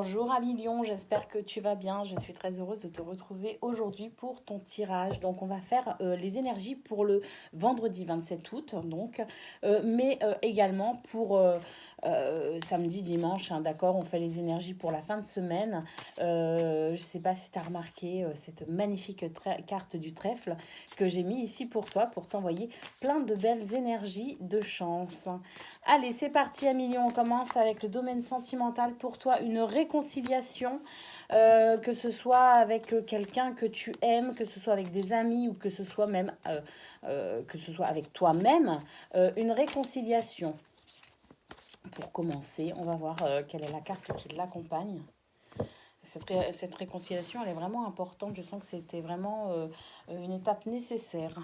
Bonjour Amilion, j'espère que tu vas bien. Je suis très heureuse de te retrouver aujourd'hui pour ton tirage. Donc on va faire les énergies pour le vendredi 27 août, donc, mais également pour samedi, dimanche, hein, d'accord. On fait les énergies pour la fin de semaine. Je ne sais pas si tu as remarqué cette magnifique carte du trèfle que j'ai mis ici pour toi, pour t'envoyer plein de belles énergies de chance. Allez, c'est parti, Amilion. On commence avec le domaine sentimental. Pour toi, une réconciliation, que ce soit avec quelqu'un que tu aimes, que ce soit avec des amis ou que ce soit même que ce soit avec toi-même, une réconciliation. Pour commencer, on va voir quelle est la carte qui l'accompagne. Cette réconciliation, elle est vraiment importante. Je sens que c'était vraiment une étape nécessaire.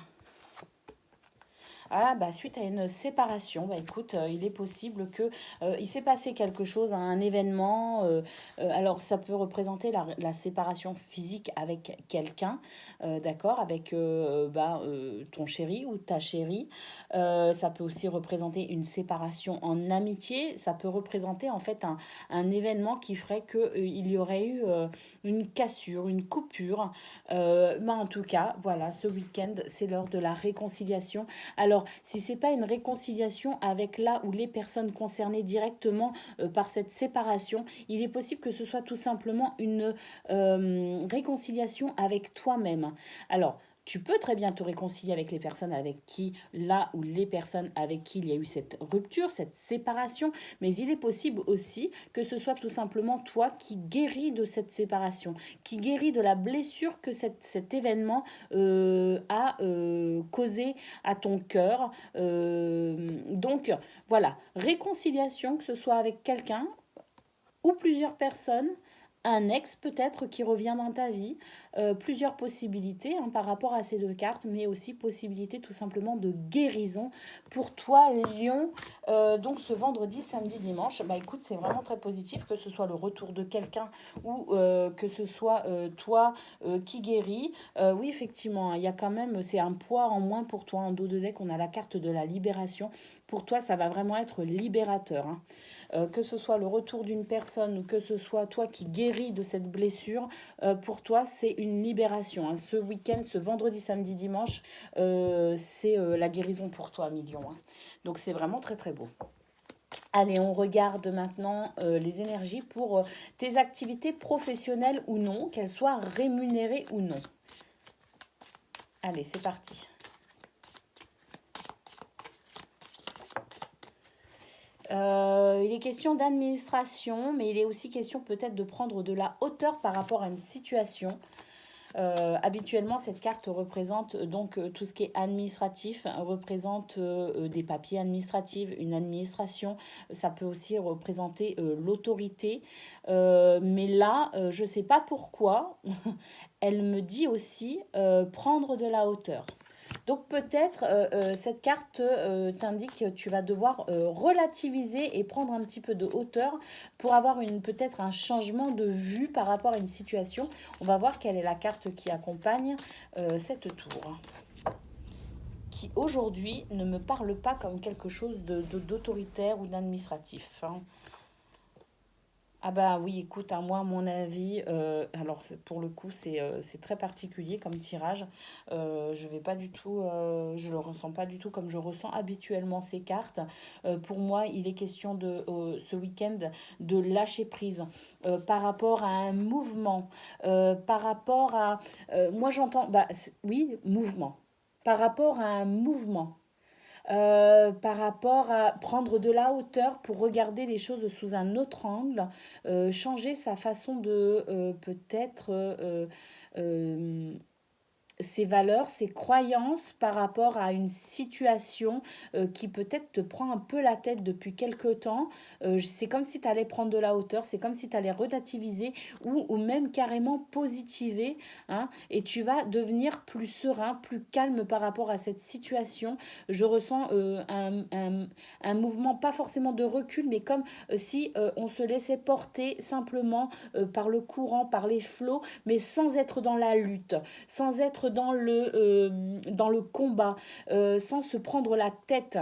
Ah, bah, suite à une séparation, bah, écoute, il est possible que il s'est passé quelque chose, un événement. Alors, ça peut représenter la séparation physique avec quelqu'un, d'accord, avec ton chéri ou ta chérie. Ça peut aussi représenter une séparation en amitié. Ça peut représenter en fait un événement qui ferait qu'il y aurait eu une cassure, une coupure. Mais en tout cas, voilà, ce week-end, c'est l'heure de la réconciliation. Alors, si c'est pas une réconciliation avec là où les personnes concernées directement par cette séparation, il est possible que ce soit tout simplement une réconciliation avec toi-même. Alors, tu peux très bien te réconcilier avec les personnes avec qui, là où les personnes avec qui il y a eu cette rupture, cette séparation, mais il est possible aussi que ce soit tout simplement toi qui guéris de cette séparation, qui guéris de la blessure que cet événement a causé à ton cœur. Donc voilà, réconciliation, que ce soit avec quelqu'un ou plusieurs personnes, un ex peut-être qui revient dans ta vie, plusieurs possibilités hein, par rapport à ces deux cartes, mais aussi possibilité tout simplement de guérison pour toi, Lion. Donc ce vendredi, samedi, dimanche, bah écoute, c'est vraiment très positif que ce soit le retour de quelqu'un ou que ce soit toi qui guéris. Oui, effectivement, il y a quand même, c'est un poids en moins pour toi. En dos de deck, on a la carte de la libération. Pour toi, ça va vraiment être libérateur. Hein. Que ce soit le retour d'une personne ou que ce soit toi qui guéris de cette blessure, pour toi, c'est une libération. Hein. Ce week-end, ce vendredi, samedi, dimanche, c'est la guérison pour toi, Million. Hein. Donc, c'est vraiment très, très beau. Allez, on regarde maintenant les énergies pour tes activités professionnelles ou non, qu'elles soient rémunérées ou non. Allez, c'est parti. Il est question d'administration, mais il est aussi question peut-être de prendre de la hauteur par rapport à une situation. Habituellement, cette carte représente donc tout ce qui est administratif, représente des papiers administratifs, une administration. Ça peut aussi représenter l'autorité. Mais là, je ne sais pas pourquoi, elle me dit aussi prendre de la hauteur. Donc peut-être cette carte t'indique que tu vas devoir relativiser et prendre un petit peu de hauteur pour avoir peut-être un changement de vue par rapport à une situation. On va voir quelle est la carte qui accompagne cette tour. Qui aujourd'hui ne me parle pas comme quelque chose d'autoritaire ou d'administratif. Hein. Ah bah oui, écoute, à moi, à mon avis, alors pour le coup, c'est très particulier comme tirage. Je vais pas du tout, je le ressens pas du tout comme je ressens habituellement ces cartes. Pour moi, il est question de ce week-end de lâcher prise par rapport à un mouvement, par rapport à, moi j'entends, bah oui, mouvement, par rapport à un mouvement par rapport à prendre de la hauteur pour regarder les choses sous un autre angle, changer sa façon de peut-être ses valeurs, ses croyances par rapport à une situation qui peut-être te prend un peu la tête depuis quelque temps. C'est comme si tu allais prendre de la hauteur, c'est comme si tu allais relativiser ou même carrément positiver. Hein, et tu vas devenir plus serein, plus calme par rapport à cette situation. Je ressens un mouvement, pas forcément de recul, mais comme si on se laissait porter simplement par le courant, par les flots, mais sans être dans la lutte, sans être être dans le combat, sans se prendre la tête.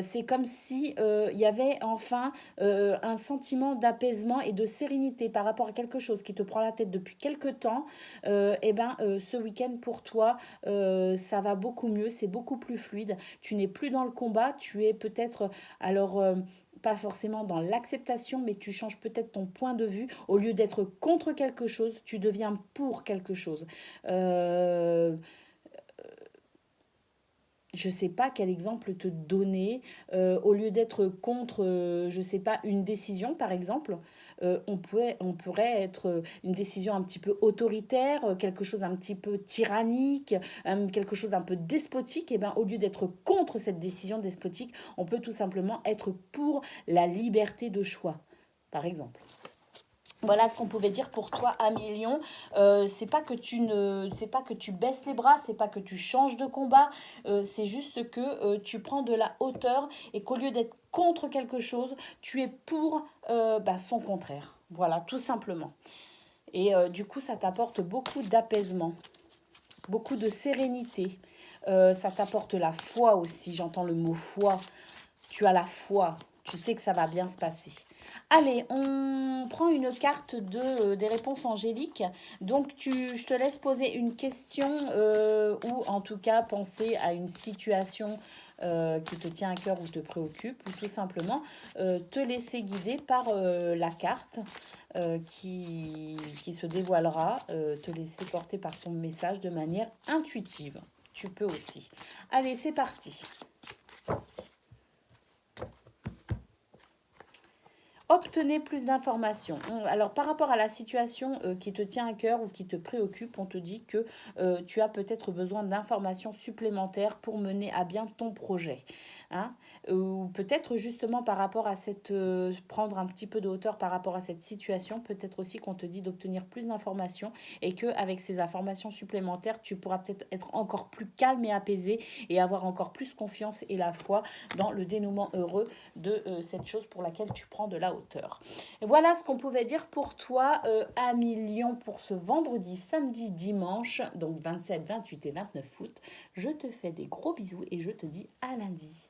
C'est comme si il y avait enfin un sentiment d'apaisement et de sérénité par rapport à quelque chose qui te prend la tête depuis quelque temps. Ce week-end pour toi, ça va beaucoup mieux, c'est beaucoup plus fluide. Tu n'es plus dans le combat, tu es peut-être alors pas forcément dans l'acceptation, mais tu changes peut-être ton point de vue. Au lieu d'être contre quelque chose, tu deviens pour quelque chose. Euh, je ne sais pas quel exemple te donner. Au lieu d'être contre, je ne sais pas, une décision, par exemple, on pourrait être une décision un petit peu autoritaire, quelque chose un petit peu tyrannique, quelque chose d'un peu despotique. Et ben, au lieu d'être contre cette décision despotique, on peut tout simplement être pour la liberté de choix, par exemple. Voilà ce qu'on pouvait dire pour toi à million. C'est pas que tu baisses les bras, c'est pas que tu changes de combat, c'est juste que tu prends de la hauteur et qu'au lieu d'être contre quelque chose, tu es pour son contraire. Voilà, tout simplement. Et du coup, ça t'apporte beaucoup d'apaisement, beaucoup de sérénité. Ça t'apporte la foi aussi. J'entends le mot foi. Tu as la foi. Tu sais que ça va bien se passer. Allez, on prend une carte des réponses angéliques. Donc, je te laisse poser une question ou en tout cas penser à une situation qui te tient à cœur ou te préoccupe, ou tout simplement te laisser guider par la carte qui se dévoilera, te laisser porter par son message de manière intuitive. Tu peux aussi. Allez, c'est parti. Obtenez plus d'informations. Alors, par rapport à la situation qui te tient à cœur ou qui te préoccupe, on te dit que tu as peut-être besoin d'informations supplémentaires pour mener à bien ton projet. Hein. Ou peut-être justement par rapport à prendre un petit peu de hauteur par rapport à cette situation, peut-être aussi qu'on te dit d'obtenir plus d'informations et qu'avec ces informations supplémentaires, tu pourras peut-être être encore plus calme et apaisé et avoir encore plus confiance et la foi dans le dénouement heureux de cette chose pour laquelle tu prends de la hauteur. Et voilà ce qu'on pouvait dire pour toi à Lyon pour ce vendredi, samedi, dimanche, donc 27, 28 et 29 août. Je te fais des gros bisous et je te dis à lundi.